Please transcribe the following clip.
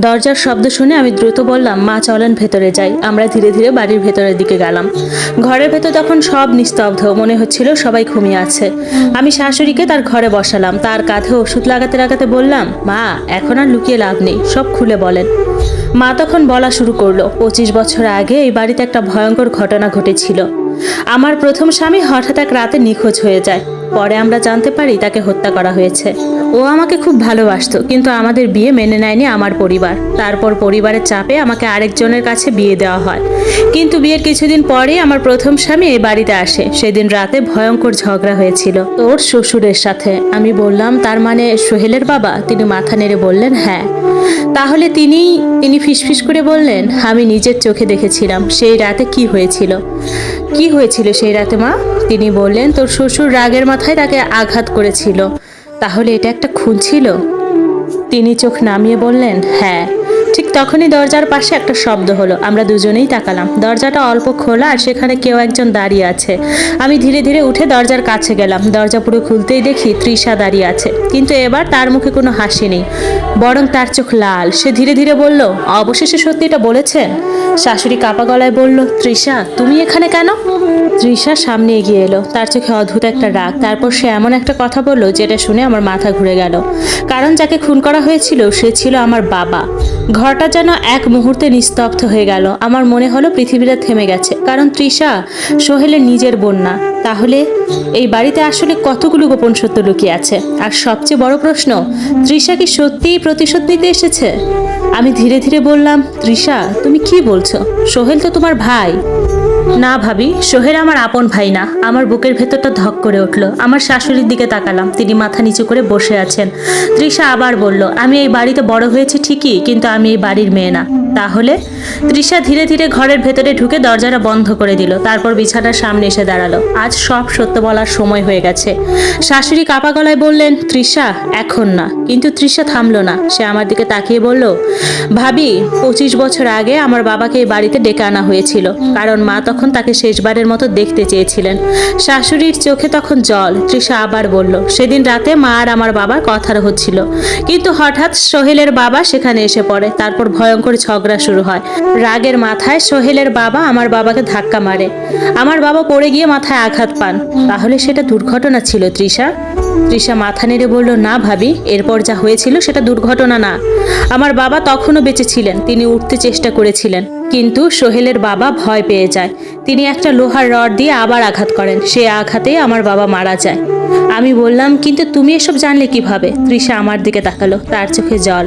দরজার শব্দ শুনে আমি দ্রুত বললাম, মা চলেন ভেতরে যাই। আমরা ধীরে ধীরে বাড়ির ভেতরের দিকে গেলাম। ঘরের ভেতর তখন সব নিস্তব্ধ, মনে হচ্ছিল সবাই ঘুমিয়ে আছে। আমি শাশুড়িকে তার ঘরে বসালাম, তার কাঁধে ওষুধ লাগাতে লাগাতে বললাম, মা এখন আর লুকিয়ে লাভ নেই, সব খুলে বলেন। মা তখন বলা শুরু করলো, 25 বছর আগে এই বাড়িতে একটা ভয়ঙ্কর ঘটনা ঘটেছিল। আমার প্রথম স্বামী হঠাৎ এক রাতে নিখোঁজ হয়ে যায়। পরে আমরা জানতে পারি তাকে হত্যা করা হয়েছে। ও আমাকে খুব ভালোবাসতো, কিন্তু আমাদের বিয়ে মেনে নেয়নি আমার পরিবার। তারপর পরিবারের চাপে আমাকে আরেকজনের কাছে বিয়ে দেওয়া হয়। কিন্তু বিয়ের কিছুদিন পরেই আমার প্রথম স্বামী এই বাড়িতে আসে। সেদিন রাতে ভয়ঙ্কর ঝগড়া হয়েছিল ওর শ্বশুরের সাথে। আমি বললাম, তার মানে সোহেলের বাবা? তিনি মাথা নেড়ে বললেন, হ্যাঁ। তাহলে তিনি ফিসফিস করে বললেন, আমি নিজের চোখে দেখেছিলাম সেই রাতে কি হয়েছিল। কি হয়েছিল সেই রাতে মা? তিনি বললেন, তোর শ্বশুর রাগের মাথায় তাকে আঘাত করেছিল। তাহলে এটা একটা খুন ছিল? তিনি চোখ নামিয়ে বললেন, হ্যাঁ। ঠিক তখনই দরজার পাশে একটা শব্দ হলো। আমরা দুজনেই তাকালাম। দরজাটা অল্প খোলা আর সেখানে কেউ একজন দাঁড়িয়ে আছে। আমি ধীরে ধীরে উঠে দরজার কাছে গেলাম। দরজা পুরো খুলতেই দেখি তৃষা দাঁড়িয়ে আছে, কিন্তু এবার তার মুখে কোনো হাসি নেই, বরং তার চোখ লাল। সে ধীরে ধীরে বলল, অবশেষে সত্যিটা বলেছেন। শাশুড়ি কাপা গলায় বলল, তৃষা তুমি এখানে কেন? তৃষা সামনে এগিয়ে এলো, তার চোখে অদ্ভুত একটা রাগ। তারপর সে এমন একটা কথা বললো যেটা শুনে আমার মাথা ঘুরে গেল। কারণ যাকে খুন করা হয়েছিল সে ছিল আমার বাবা। ঘরটা যেন এক মুহূর্তে নিস্তব্ধ হয়ে গেল। আমার মনে হলো পৃথিবীটা থেমে গেছে, কারণ তৃষা সোহেলের নিজের বোন না। তাহলে এই বাড়িতে আসলে কতগুলো গোপন সত্য লুকিয়ে আছে? আর সবচেয়ে বড় প্রশ্ন, তৃষা কি সত্যিই প্রতিশোধ নিতে এসেছে? আমি ধীরে ধীরে বললাম, তৃষা তুমি কি বলছো? সোহেল তো তোমার ভাই। না ভাবি, সোহেল আমার আপন ভাই না। আমার বুকের ভেতরটা ধক করে উঠল। আমার শাশুড়ির দিকে তাকালাম, তিনি মাথা নিচু করে বসে আছেন। তৃষা আবার বলল, আমি এই বাড়িতে বড় হয়েছি ঠিকই, কিন্তু আমি এই বাড়ির মেয়ে না। তাহলে? তৃষা ধীরে ধীরে ঘরের ভেতরে ঢুকে দরজাটা বন্ধ করে দিল। তারপর বিছানার সামনে এসে দাঁড়ালো। আজ সব সত্য বলার সময় হয়ে গেছে। শাশুড়ি কাপা গলায় বললেন, তৃষা এখন না। কিন্তু তৃষা থামলো না। সে আমার দিকে তাকিয়ে বলল, ভাবি, 25 বছর আগে আমার বাবাকে এই বাড়িতে ডেকে আনা হয়েছিল, কারণ মা তখন তাকে শেষবারের মতো দেখতে চেয়েছিলেন। শাশুড়ির চোখে তখন জল। তৃষা আবার বলল, সেদিন রাতে মা আর আমার বাবার কথা হচ্ছিল, কিন্তু হঠাৎ সোহেলের বাবা সেখানে এসে পড়ে। তারপর ভয়ঙ্কর ঝগড়া শুরু হয়। রাগের মাথায় সোহেলের বাবা আমার বাবাকে ধাক্কা মারে। আমার বাবা পড়ে গিয়ে মাথায় আঘাত পান। তাহলে সেটা দুর্ঘটনা ছিল তৃষা? তৃষা মাথা নেড়ে বলল, না ভাবি, এরপর যা হয়েছিল সেটা দুর্ঘটনা না। আমার বাবা তখনও বেঁচে ছিলেন। তিনি উঠতে চেষ্টা করেছিলেন, কিন্তু সোহেলের বাবা ভয় পেয়ে যায়। তিনি একটা লোহার রড দিয়ে আবার আঘাত করেন। সে আঘাতেই আমার বাবা মারা যায়। আমি বললাম, কিন্তু তুমি এসব জানলে কিভাবে? তৃষা আমার দিকে তাকালো, তার চোখে জল।